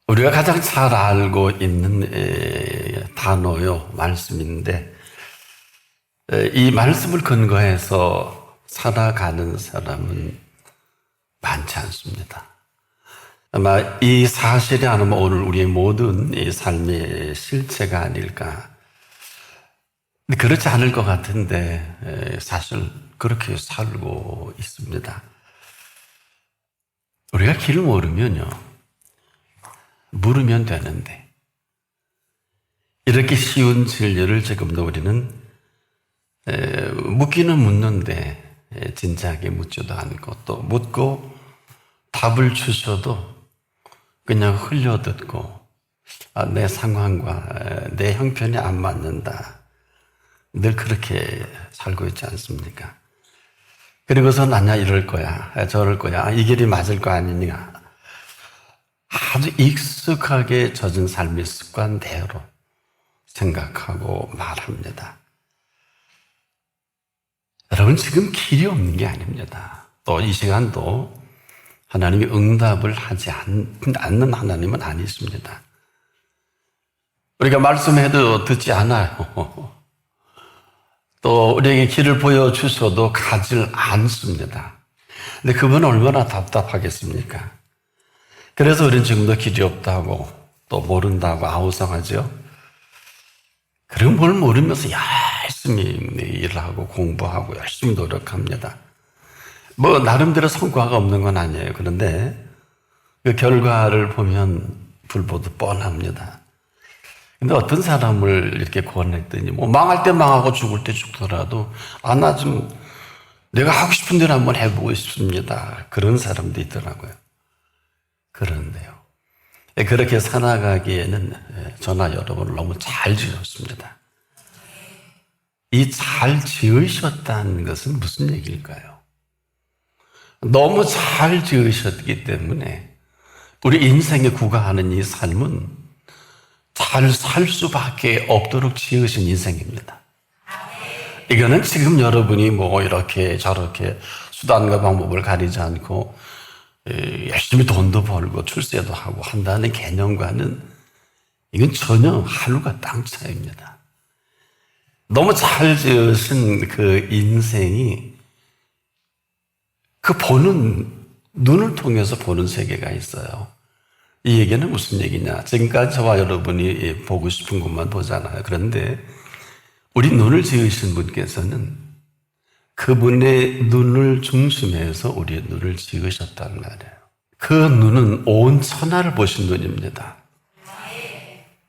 우리가 가장 잘 알고 있는 단어요, 말씀인데, 이 말씀을 근거해서 살아가는 사람은 많지 않습니다. 아마 이 사실이 아마 오늘 우리의 모든 이 삶의 실체가 아닐까. 근데 그렇지 않을 것 같은데 사실 그렇게 살고 있습니다. 우리가 길을 모르면요, 물으면 되는데, 이렇게 쉬운 진리를 지금도 우리는 묻기는 묻는데 진지하게 묻지도 않고, 또 묻고 답을 주셔도 그냥 흘려듣고 내 상황과 내 형편이 안 맞는다, 늘 그렇게 살고 있지 않습니까? 그리고서 나냐 이럴 거야, 저럴 거야, 이 길이 맞을 거 아니냐, 아주 익숙하게 젖은 삶의 습관대로 생각하고 말합니다. 여러분, 지금 길이 없는 게 아닙니다. 또 이 시간도 하나님이 응답을 하지 않는 하나님은 아니십니다. 우리가 말씀해도 듣지 않아요. 또 우리에게 길을 보여주셔도 가질 않습니다. 근데 그분은 얼마나 답답하겠습니까? 그래서 우리는 지금도 길이 없다고, 또 모른다고 아우성하죠. 그리고 뭘 모르면서 열심히 일을 하고 공부하고 열심히 노력합니다. 뭐 나름대로 성과가 없는 건 아니에요. 그런데 그 결과를 보면 불보듯 뻔합니다. 근데 어떤 사람을 이렇게 구원했더니 뭐 망할 때 망하고 죽을 때 죽더라도 나 좀 내가 하고 싶은 대로 한번 해보고 싶습니다, 그런 사람도 있더라고요. 그런데요, 그렇게 살아가기에는 저나 여러분을 너무 잘 지으셨습니다. 이 잘 지으셨다는 것은 무슨 얘기일까요? 너무 잘 지으셨기 때문에 우리 인생에 구가하는 이 삶은 잘 살 수밖에 없도록 지으신 인생입니다. 이거는 지금 여러분이 뭐 이렇게 저렇게 수단과 방법을 가리지 않고 열심히 돈도 벌고 출세도 하고 한다는 개념과는 이건 전혀 하늘과 땅 차이입니다. 너무 잘 지으신 그 인생이 그 보는 눈을 통해서 보는 세계가 있어요. 이 얘기는 무슨 얘기냐? 지금까지 저와 여러분이 보고 싶은 것만 보잖아요. 그런데 우리 눈을 지으신 분께서는 그분의 눈을 중심해서 우리의 눈을 지으셨단 말이에요. 그 눈은 온 천하를 보신 눈입니다.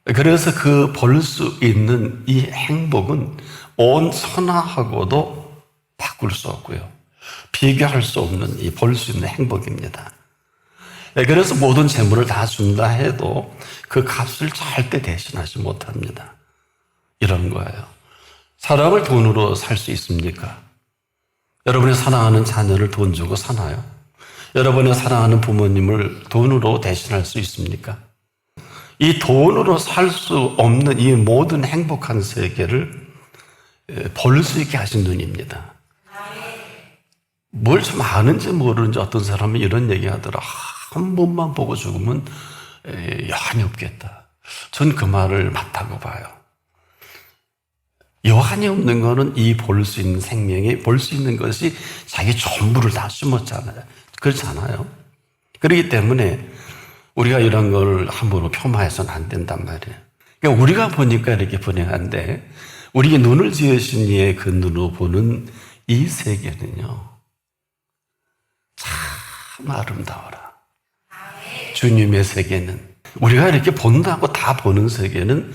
그래서 그 볼 수 있는 이 행복은 온 천하하고도 바꿀 수 없고요, 비교할 수 없는 이 볼 수 있는 행복입니다. 그래서 모든 재물을 다 준다 해도 그 값을 절대 대신하지 못합니다. 이런 거예요. 사람을 돈으로 살 수 있습니까? 여러분의 사랑하는 자녀를 돈 주고 사나요? 여러분의 사랑하는 부모님을 돈으로 대신할 수 있습니까? 이 돈으로 살 수 없는 이 모든 행복한 세계를 볼 수 있게 하신 눈입니다. 뭘 좀 아는지 모르는지 어떤 사람은 이런 얘기 하더라. 한 번만 보고 죽으면 여한이 없겠다. 전 그 말을 맞다고 봐요. 여한이 없는 거는 이 볼 수 있는 생명이, 볼 수 있는 것이 자기 전부를 다 심었잖아요. 그렇지 않아요? 그렇기 때문에 우리가 이런 걸 함부로 폄하해서는 안 된단 말이에요. 그러니까 우리가 보니까 이렇게 분명한데, 우리의 눈을 지으신 이의 그 눈으로 보는 이 세계는요, 참 아름다워라. 주님의 세계는, 우리가 이렇게 본다고 다 보는 세계는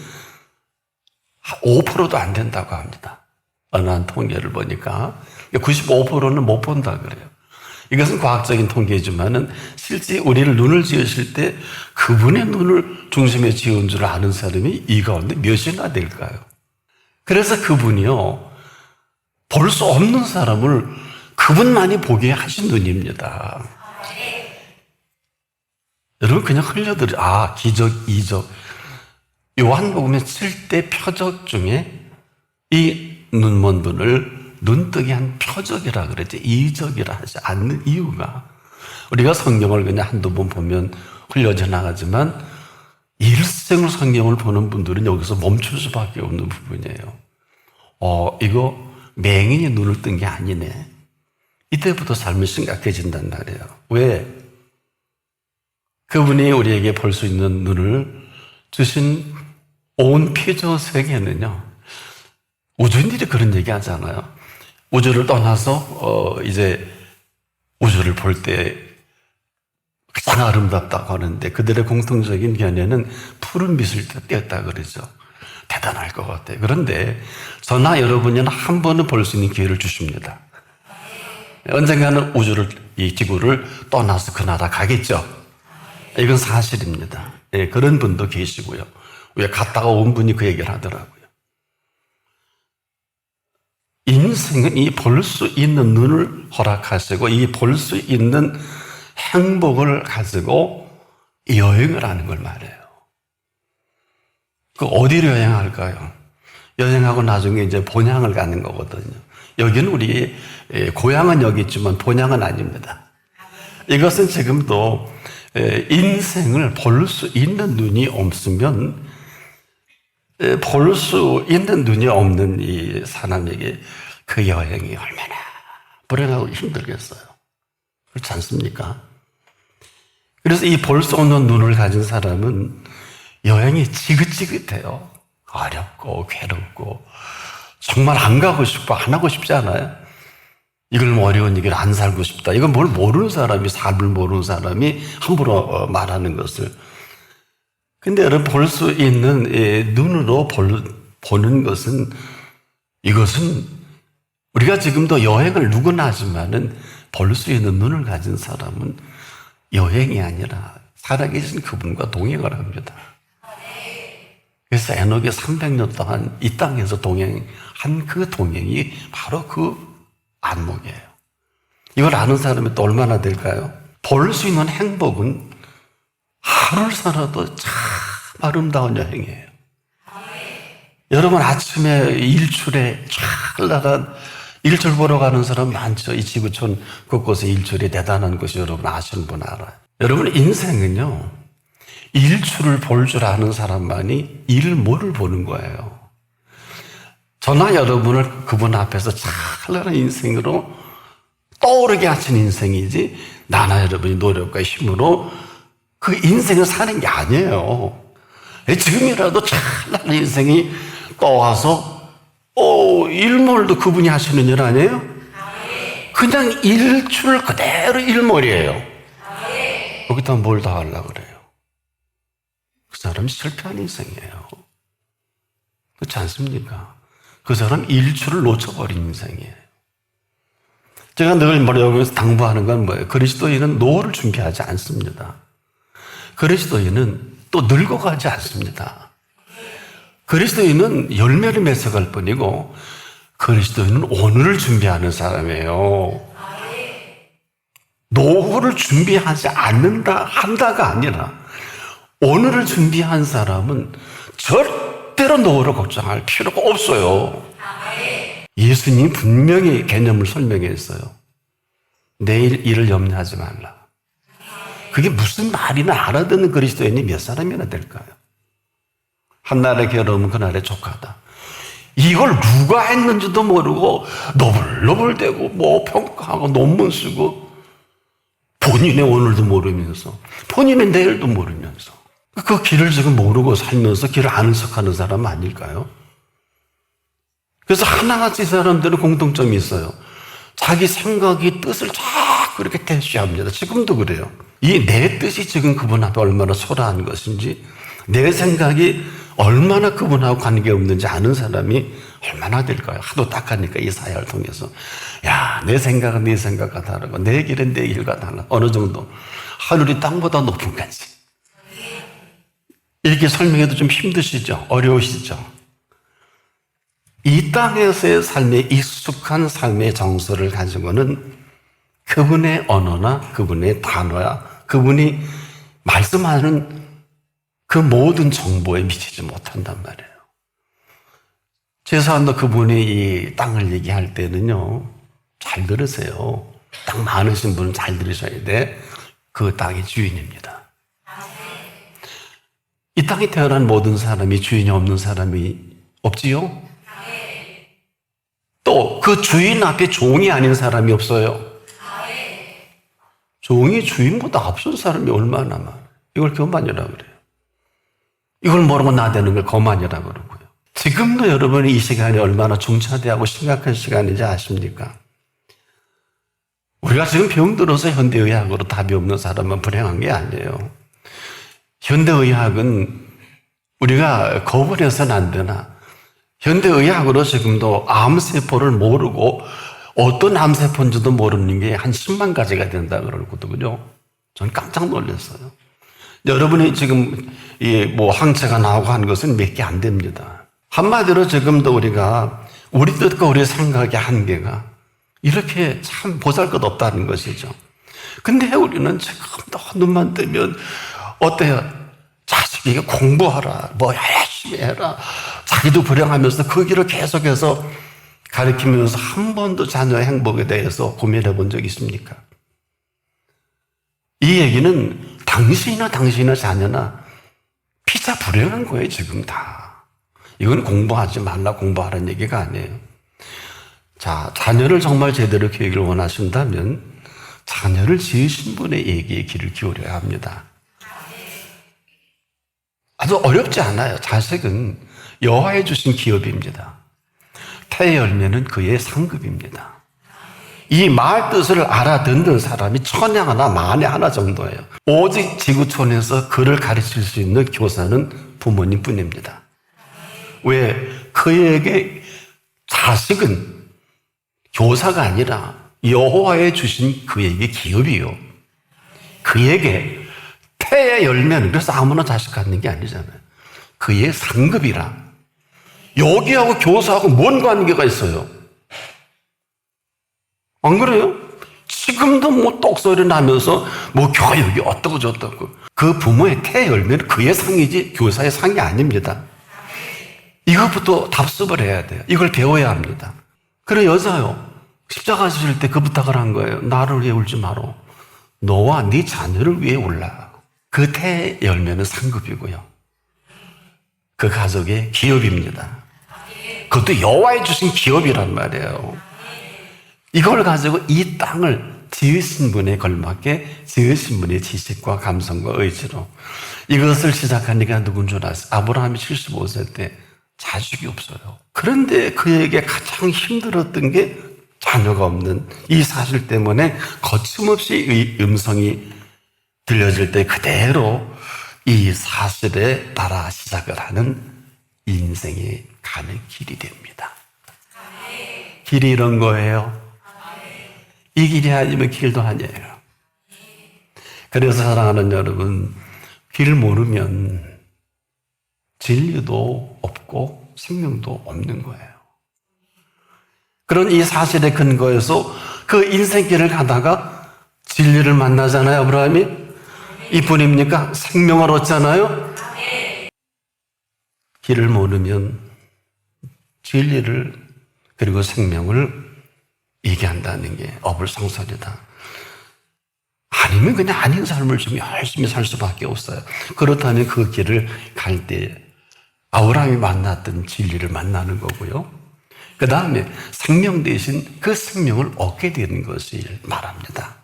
5%도 안 된다고 합니다. 어느 한 통계를 보니까 95%는 못 본다 그래요. 이것은 과학적인 통계지만은 실제 우리를 눈을 지으실 때 그분의 눈을 중심에 지은 줄 아는 사람이 이 가운데 몇이나 될까요? 그래서 그분이요, 볼 수 없는 사람을 그분만이 보게 하신 눈입니다. 여러분, 그냥 흘려들어. 기적, 이적. 요한복음의 7대 표적 중에 이 눈먼 분을 눈뜨게 한 표적이라 그랬지, 이적이라 하지 않는 이유가, 우리가 성경을 그냥 한두 번 보면 흘려져 나가지만 일생을 성경을 보는 분들은 여기서 멈출 수밖에 없는 부분이에요. 이거 맹인이 눈을 뜬 게 아니네. 이때부터 삶이 심각해진단 말이에요. 왜? 그분이 우리에게 볼 수 있는 눈을 주신 온 피조 세계는요, 우주인들이 그런 얘기 하잖아요. 우주를 떠나서 이제 우주를 볼 때 가장 아름답다고 하는데 그들의 공통적인 견해는 푸른 빛을 띄었다 그러죠. 대단할 것 같아요. 그런데 저나 여러분은 한 번은 볼 수 있는 기회를 주십니다. 언젠가는 우주를, 이 지구를 떠나서 그 나라 가겠죠. 이건 사실입니다. 예, 그런 분도 계시고요. 왜 갔다가 온 분이 그 얘기를 하더라고요. 인생은 이 볼 수 있는 눈을 허락하시고 이 볼 수 있는 행복을 가지고 여행을 하는 걸 말해요. 그 어디로 여행할까요? 여행하고 나중에 이제 본향을 가는 거거든요. 여기는 우리 고향은 여기 있지만 본향은 아닙니다. 이것은 지금도 인생을 볼 수 있는 눈이 없으면 볼 수 있는 눈이 없는 이 사람에게 그 여행이 얼마나 불행하고 힘들겠어요. 그렇지 않습니까? 그래서 이 볼 수 없는 눈을 가진 사람은 여행이 지긋지긋해요. 어렵고 괴롭고 정말 안 가고 싶고 안 하고 싶지 않아요? 이걸 어려운 얘기를 안 살고 싶다. 이건 뭘 모르는 사람이, 삶을 모르는 사람이 함부로 말하는 것을. 근데 여러분, 볼 수 있는 눈으로 보는 것은, 이것은 우리가 지금도 여행을 누구나 하지만은 볼 수 있는 눈을 가진 사람은 여행이 아니라 살아계신 그분과 동행을 합니다. 그래서 에녹이 300년 동안 이 땅에서 동행한 그 동행이 바로 그 안목이에요. 이걸 아는 사람이 또 얼마나 될까요? 볼 수 있는 행복은 하루를 살아도 참 아름다운 여행이에요. 여러분, 아침에 일출에 찰나란 일출 보러 가는 사람 많죠. 이 지구촌 곳곳에 일출이 대단한 것이 여러분 아시는 분 알아요. 여러분, 인생은요, 일출을 볼 줄 아는 사람만이 일몰을 보는 거예요. 저나 여러분을 그분 앞에서 찬란한 인생으로 떠오르게 하신 인생이지, 나나 여러분이 노력과 힘으로 그 인생을 사는 게 아니에요. 지금이라도 찬란한 인생이 떠와서 일몰도 그분이 하시는 일 아니에요? 그냥 일출 그대로 일몰이에요. 거기다 뭘 더 하려고 그래요? 그 사람이 실패한 인생이에요. 그렇지 않습니까? 그 사람 일출을 놓쳐버린 인생이에요. 제가 늘 여기서 당부하는 건 뭐예요? 그리스도인은 노후를 준비하지 않습니다. 그리스도인은 또 늙어가지 않습니다. 그리스도인은 열매를 맺어갈 뿐이고 그리스도인은 오늘을 준비하는 사람이에요. 노후를 준비하지 않는다, 한다가 아니라 오늘을 준비한 사람은 절대로 노후를 걱정할 필요가 없어요. 예수님 분명히 개념을 설명했어요. 내일 일을 염려하지 말라. 그게 무슨 말이나 알아듣는 그리스도인이 몇 사람이나 될까요? 한날의 괴로움은 그날의 족하다. 이걸 누가 했는지도 모르고 너불너불대고 뭐 평가하고 논문 쓰고 본인의 오늘도 모르면서 본인의 내일도 모르면서 그 길을 지금 모르고 살면서 길을 아는 척하는 사람 아닐까요? 그래서 하나같이 사람들은 공통점이 있어요. 자기 생각이 뜻을 자꾸 이렇게 대쉬합니다. 지금도 그래요. 이 내 뜻이 지금 그분 앞에 얼마나 소라한 것인지, 내 생각이 얼마나 그분하고 관계없는지 아는 사람이 얼마나 될까요? 하도 딱하니까 이 사회를 통해서. 야, 내 생각은 네 생각과 다르고 내 길은 내 길과 달라. 어느 정도 하늘이 땅보다 높은 거지. 이렇게 설명해도 좀 힘드시죠? 어려우시죠? 이 땅에서의 삶에 익숙한 삶의 정서를 가지고는 그분의 언어나 그분의 단어야 그분이 말씀하는 그 모든 정보에 미치지 못한단 말이에요. 최소한도 그분이 이 땅을 얘기할 때는요, 잘 들으세요. 땅 많으신 분은 잘 들으셔야 돼. 그 땅의 주인입니다. 이 땅에 태어난 모든 사람이 주인이 없는 사람이 없지요? 또 그 주인 앞에 종이 아닌 사람이 없어요. 종이 주인보다 앞선 사람이 얼마나 많아요. 이걸 교만이라고 그래요. 이걸 모르고 나대는 걸 거만이라고 그러고요. 지금도 여러분이 이 시간이 얼마나 중차대하고 심각한 시간인지 아십니까? 우리가 지금 병들어서 현대의학으로 답이 없는 사람은 불행한 게 아니에요. 현대의학은 우리가 거부해서는 안 되나? 현대의학으로 지금도 암세포를 모르고 어떤 암세포인지도 모르는 게 한 10만 가지가 된다 그러거든요. 저는 깜짝 놀랐어요. 여러분이 지금 항체가 나오고 하는 것은 몇 개 안 됩니다. 한마디로 지금도 우리가 우리 뜻과 우리 생각의 한계가 이렇게 참 보잘것없다는 것이죠. 근데 우리는 지금도 눈만 뜨면 어때요? 자식에게 공부하라, 열심히 해라. 자기도 불행하면서 그 길을 계속해서 가르치면서 한 번도 자녀의 행복에 대해서 고민해 본 적 있습니까? 이 얘기는 당신이나 자녀나 피자 불행한 거예요, 지금 다. 이건 공부하지 말라, 공부하라는 얘기가 아니에요. 자, 자녀를 정말 제대로 교육을 원하신다면 자녀를 지으신 분의 얘기에 귀를 기울여야 합니다. 아주 어렵지 않아요. 자식은 여호와의 주신 기업입니다. 태의 열매는 그의 상급입니다. 이 말 뜻을 알아듣는 사람이 천에 하나 만에 하나 정도예요. 오직 지구촌에서 그를 가르칠 수 있는 교사는 부모님뿐입니다. 왜? 그에게 자식은 교사가 아니라 여호와의 주신 그에게 기업이요. 그에게 태의 열매는 그래서 아무나 자식 갖는 게 아니잖아요. 그의 상급이라. 여기하고 교사하고 뭔 관계가 있어요? 안 그래요? 지금도 똑소리 나면서 교육이 어떻고 저떻고. 그 부모의 태 열매는 그의 상이지 교사의 상이 아닙니다. 이것부터 답습을 해야 돼요. 이걸 배워야 합니다. 그래, 여자요. 십자가 지실 때 그 부탁을 한 거예요. 나를 위해 울지 마라. 너와 네 자녀를 위해 울라. 그 태 열매는 상급이고요. 그 가족의 기업입니다. 그것도 여호와의 주신 기업이란 말이에요. 이걸 가지고 이 땅을 지으신 분에 걸맞게 지으신 분의 지식과 감성과 의지로 이것을 시작하니까 누군 줄 아세요? 아브라함이 75세 때 자식이 없어요. 그런데 그에게 가장 힘들었던 게 자녀가 없는 이 사실 때문에 거침없이 이 음성이 들려질 때 그대로 이 사실에 따라 시작을 하는 인생이 가는 길이 됩니다. 길이 이런 거예요. 이 길이 아니면 길도 아니에요. 그래서 사랑하는 여러분, 길 모르면 진리도 없고 생명도 없는 거예요. 그런 이 사실에 근거해서 그 인생길을 가다가 진리를 만나잖아요, 아브라함이. 이뿐입니까? 생명을 얻잖아요. 길을 모르면 진리를 그리고 생명을 얘기한다는 게 어불성설이다. 아니면 그냥 아닌 삶을 좀 열심히 살 수밖에 없어요. 그렇다면 그 길을 갈 때 아브라함이 만났던 진리를 만나는 거고요. 그 다음에 생명 대신 그 생명을 얻게 되는 것을 말합니다.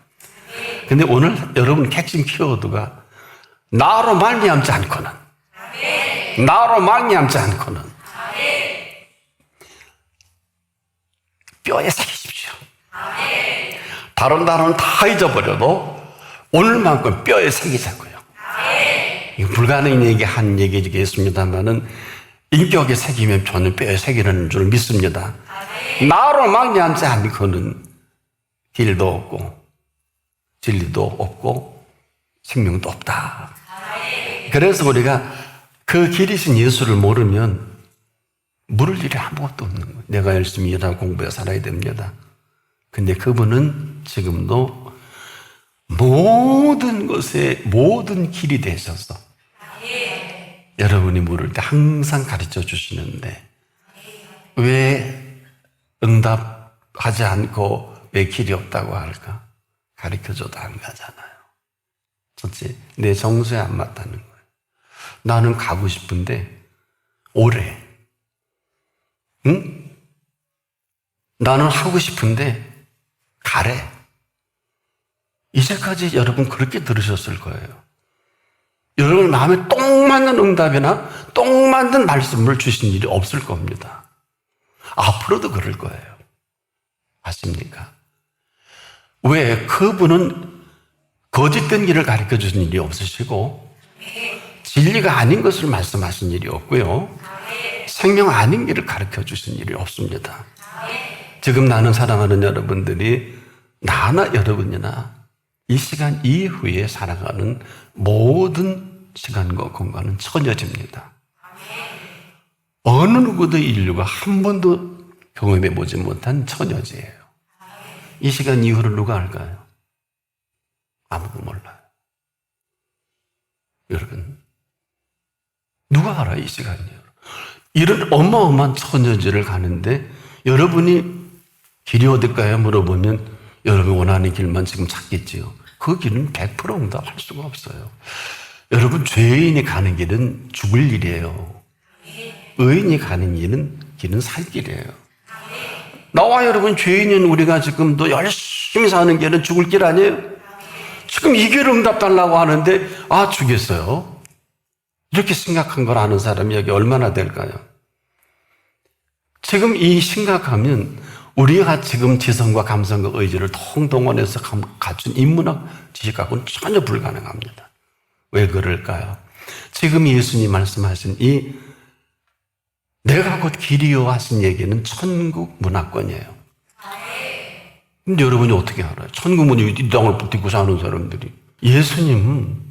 근데 오늘 여러분 핵심 키워드가 나로 말미암지 않고는, 나로 말미암지 않고는 뼈에 새기십시오. 다른 단어는 다 잊어버려도 오늘만큼 뼈에 새기자고요. 이거 불가능한 얘기 한 얘기겠습니다만은 인격에 새기면 저는 뼈에 새기는 줄 믿습니다. 나로 말미암지 않고는 길도 없고 진리도 없고 생명도 없다. 그래서 우리가 그 길이신 예수를 모르면 물을 일이 아무것도 없는 거예요. 내가 열심히 일하고 공부해 살아야 됩니다. 근데 그분은 지금도 모든 것에 모든 길이 되셔서 여러분이 물을 때 항상 가르쳐 주시는데 왜 응답하지 않고 왜 길이 없다고 할까? 가르쳐줘도 안 가잖아요. 첫째, 내 정서에 안 맞다는 거예요. 나는 가고 싶은데 오래. 응? 나는 하고 싶은데 가래. 이제까지 여러분 그렇게 들으셨을 거예요. 여러분 마음에 똥 맞는 응답이나 똥 맞는 말씀을 주신 일이 없을 겁니다. 앞으로도 그럴 거예요. 아십니까? 왜? 그분은 거짓된 길을 가르쳐 주신 일이 없으시고 진리가 아닌 것을 말씀하신 일이 없고요. 생명 아닌 길을 가르쳐 주신 일이 없습니다. 지금 나는 사랑하는 여러분들이 나나 여러분이나 이 시간 이후에 살아가는 모든 시간과 공간은 처녀집니다. 어느 누구도 인류가 한 번도 경험해 보지 못한 처녀지예요. 이 시간 이후를 누가 알까요? 아무도 몰라요. 여러분, 누가 알아요, 이 시간이요? 이런 어마어마한 처녀지를 가는데 여러분이 길이 어딜까요? 물어보면 여러분이 원하는 길만 지금 찾겠지요. 그 길은 100% 응답할 수가 없어요. 여러분, 죄인이 가는 길은 죽을 일이에요. 의인이 가는 길은 살 길이에요. 나와 여러분 죄인인 우리가 지금도 열심히 사는 길은 죽을 길 아니에요? 지금 이 길 응답 달라고 하는데 죽겠어요? 이렇게 심각한 걸 아는 사람이 여기 얼마나 될까요? 지금 이 심각하면 우리가 지금 지성과 감성과 의지를 통동원해서 갖춘 인문학 지식하고는 전혀 불가능합니다. 왜 그럴까요? 지금 예수님 말씀하신 이 내가 곧 길이요 하신 얘기는 천국 문화권이에요. 근데 여러분이 어떻게 알아요? 천국 문이 이 땅을 붙들고 사는 사람들이. 예수님은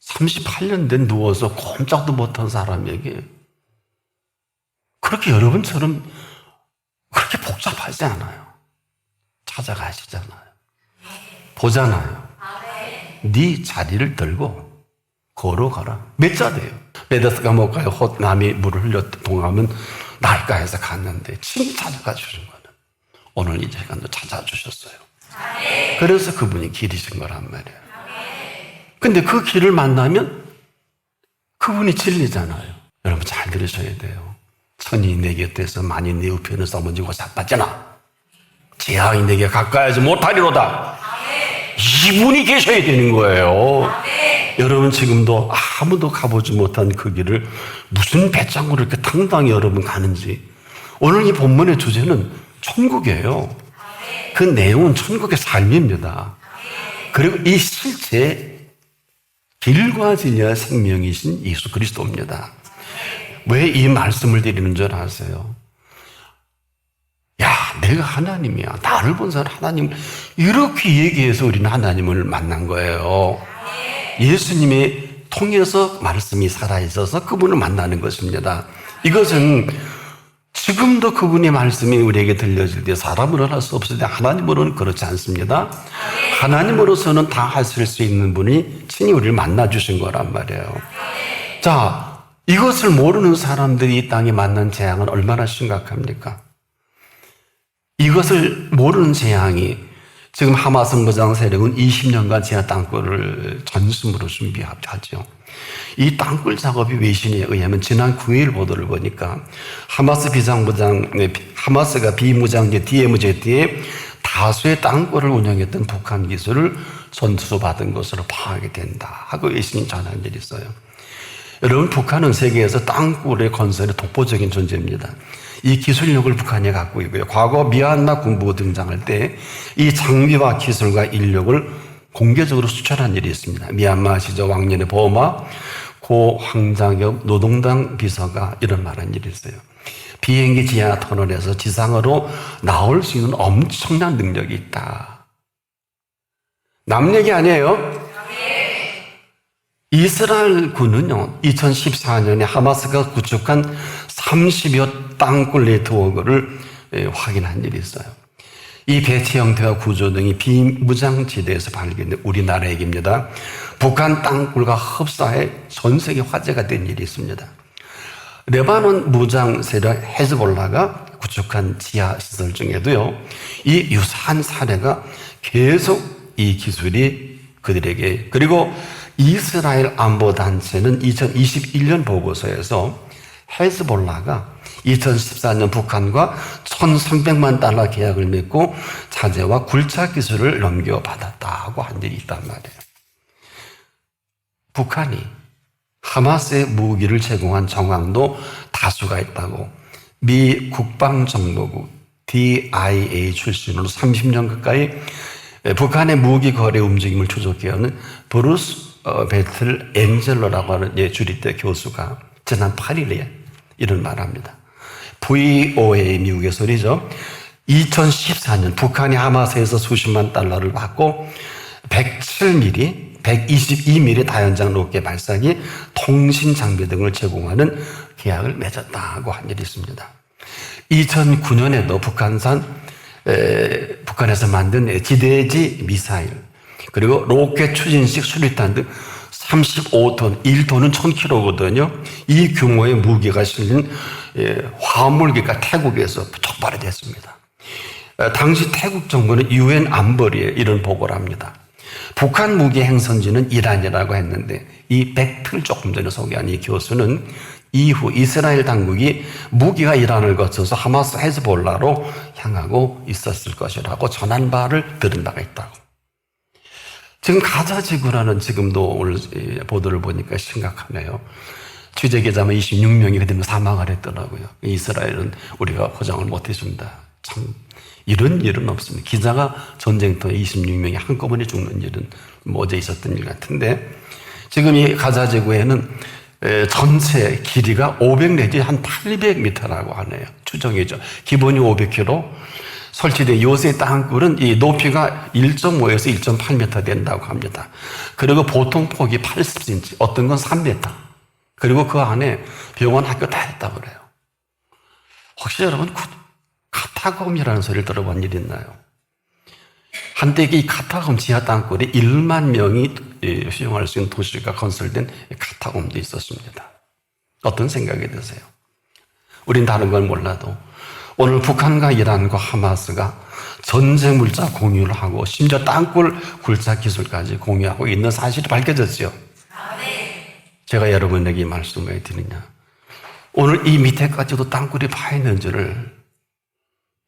38년 된 누워서 꼼짝도 못한 사람에게 그렇게 여러분처럼 그렇게 복잡하지 않아요. 찾아가시잖아요. 보잖아요. 네 자리를 들고 걸어가라. 몇 자 돼요? 베데스다 못 가요. 남이 물을 흘려 동하면 날가에서 갔는데 친히 찾아가 주신 거는 오늘 이 시간도 찾아주셨어요. 그래서 그분이 길이신 거란 말이에요. 근데 그 길을 만나면 그분이 진리잖아요. 여러분 잘 들으셔야 돼요. 천이 내 곁에서 만이 내 우편을 써머지고 자빠지나 재앙이 내게 가까이하지 못하리로다. 이분이 계셔야 되는 거예요. 여러분 지금도 아무도 가보지 못한 그 길을 무슨 배짱으로 이렇게 당당히 여러분 가는지. 오늘 이 본문의 주제는 천국이에요. 그 내용은 천국의 삶입니다. 그리고 이 실제 길과 진리와 생명이신 예수 그리스도입니다. 왜 이 말씀을 드리는 줄 아세요? 야, 내가 하나님이야. 나를 본 사람 하나님. 이렇게 얘기해서 우리는 하나님을 만난 거예요. 예수님이 통해서 말씀이 살아있어서 그분을 만나는 것입니다. 이것은 지금도 그분의 말씀이 우리에게 들려질 때 사람으로는 할 수 없을 때 하나님으로는 그렇지 않습니다. 하나님으로서는 다 하실 수 있는 분이 친히 우리를 만나주신 거란 말이에요. 자, 이것을 모르는 사람들이 이 땅에 만난 재앙은 얼마나 심각합니까? 이것을 모르는 재앙이 지금 하마스 무장 세력은 20년간 지하 땅굴을 전심으로 준비하죠. 이 땅굴 작업이 외신에 의하면 지난 9일 보도를 보니까 하마스가 비무장제 DMZ에 다수의 땅굴을 운영했던 북한 기술을 전수받은 것으로 파악이 된다 하고 외신이 전한 일이 있어요. 여러분, 북한은 세계에서 땅굴의 건설에 독보적인 존재입니다. 이 기술력을 북한이 갖고 있고요. 과거 미얀마 군부가 등장할 때 이 장비와 기술과 인력을 공개적으로 수출한 일이 있습니다. 미얀마 시저 왕년의 버마 고 황장엽 노동당 비서가 이런 말한 일이 있어요. 비행기 지하 터널에서 지상으로 나올 수 있는 엄청난 능력이 있다. 남 얘기 아니에요? 이스라엘 군은요, 2014년에 하마스가 구축한 30여 땅굴 네트워크를 확인한 일이 있어요. 이 배치 형태와 구조 등이 비무장지대에서 발견된 우리나라 얘기입니다. 북한 땅굴과 흡사해 전 세계 화제가 된 일이 있습니다. 레바논 무장 세력 헤즈볼라가 구축한 지하 시설 중에도요, 이 유사한 사례가 계속 이 기술이 그들에게, 그리고 이스라엘 안보단체는 2021년 보고서에서 헤즈볼라가 2014년 북한과 1,300만 달러 계약을 맺고 자재와 굴착 기술을 넘겨받았다고 한 일이 있단 말이에요. 북한이 하마스의 무기를 제공한 정황도 다수가 있다고 미 국방정보국 DIA 출신으로 30년 가까이 북한의 무기 거래 움직임을 추적해오는 브루스 베틀 엔젤러라고 하는 주립대 교수가 지난 8일에 이런 말합니다. VOA 미국의 소리죠. 2014년 북한이 하마스에서 수십만 달러를 받고 107mm, 122mm 다연장 로켓 발사기, 통신 장비 등을 제공하는 계약을 맺었다고 한 일이 있습니다. 2009년에도 북한에서 만든 지대지 미사일, 그리고 로켓 추진식 수리탄 등 35톤, 1톤은 1000kg거든요. 이 규모의 무기가 실린 화물기가 태국에서 촉발이 됐습니다. 당시 태국 정부는 UN 안보리에 이런 보고를 합니다. 북한 무기 행선지는 이란이라고 했는데 이 팩트를 조금 전에 소개한 이 교수는 이후 이스라엘 당국이 무기가 이란을 거쳐서 하마스 헤즈볼라로 향하고 있었을 것이라고 전한 바를 들은 바가 있다고. 지금 가자 지구라는 지금도 오늘 보도를 보니까 심각하네요. 취재 기자만 26명이 그때문에 사망을 했더라고요. 이스라엘은 우리가 보장을 못 해준다. 참 이런 일은 없습니다. 기자가 전쟁터에 26명이 한꺼번에 죽는 일은 어제 있었던 일 같은데 지금 이 가자 지구에는 전체 길이가 500 내지 한 800m라고 하네요. 추정이죠. 기본이 500km. 설치된 요새 땅굴은 이 높이가 1.5에서 1.8m 된다고 합니다. 그리고 보통 폭이 80cm, 어떤 건 3m. 그리고 그 안에 병원, 학교 다 있다고 그래요. 혹시 여러분 카타콤이라는 소리를 들어본 일 있나요? 한때 이 카타콤 지하 땅굴에 1만 명이 수용할 수 있는 도시가 건설된 카타콤도 있었습니다. 어떤 생각이 드세요? 우린 다른 건 몰라도 오늘 북한과 이란과 하마스가 전쟁 물자 공유를 하고 심지어 땅굴 굴착 기술까지 공유하고 있는 사실이 밝혀졌죠. 제가 여러분에게 이 말씀을 왜 드리냐. 오늘 이 밑에까지도 땅굴이 파 있는지를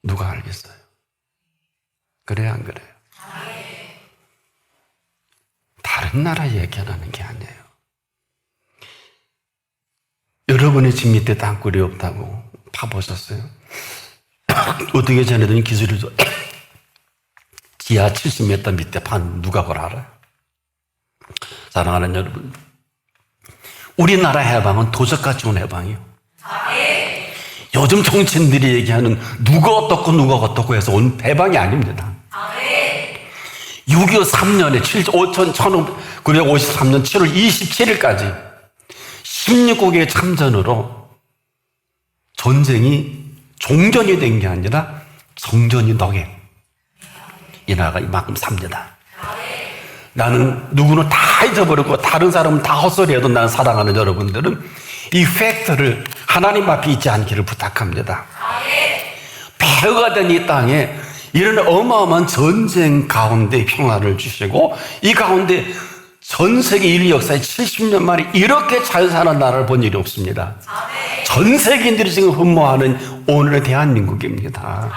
누가 알겠어요? 그래요, 안 그래요? 다른 나라 얘기하는 게 아니에요. 여러분의 집 밑에 땅굴이 없다고 파보셨어요? 어떻게 전해드린 기술이 지하 70m 밑에 판 누가 그걸 알아요? 사랑하는 여러분, 우리나라 해방은 도적같이 온 해방이요. 요즘 정치인들이 얘기하는 누가 어떻고 해서 온 해방이 아닙니다. 6.25 3년에 1953년 7월 27일까지 16국의 참전으로 전쟁이 종전이 된 게 아니라 정전이 덕에 이 나라가 이만큼 삽니다. 나는 누구는 다 잊어버리고 다른 사람은 다 헛소리해도 나는 사랑하는 여러분들은 이 팩트를 하나님 앞에 잊지 않기를 부탁합니다. 폐허가 된 이 땅에 이런 어마어마한 전쟁 가운데 평화를 주시고 이 가운데 전 세계 인류 역사에 70년 만에 이렇게 잘 사는 나라를 본 일이 없습니다. 전 세계인들이 지금 흠모하는 오늘의 대한민국입니다.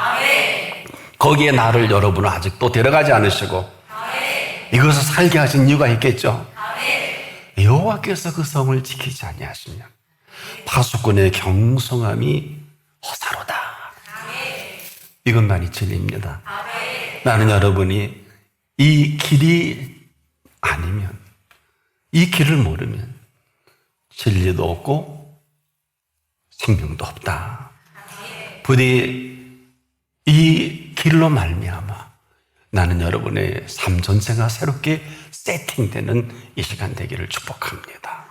거기에 나를 여러분은 아직도 데려가지 않으시고 이것을 살게 하신 이유가 있겠죠. 여호와께서 그 성을 지키지 아니하시면 파수꾼의 경성함이 허사로다. 이것만이 진리입니다. 나는 여러분이 이 길이 아니면, 이 길을 모르면 진리도 없고 생명도 없다. 부디 이 길로 말미암아 나는 여러분의 삶 전체가 새롭게 세팅되는 이 시간 되기를 축복합니다.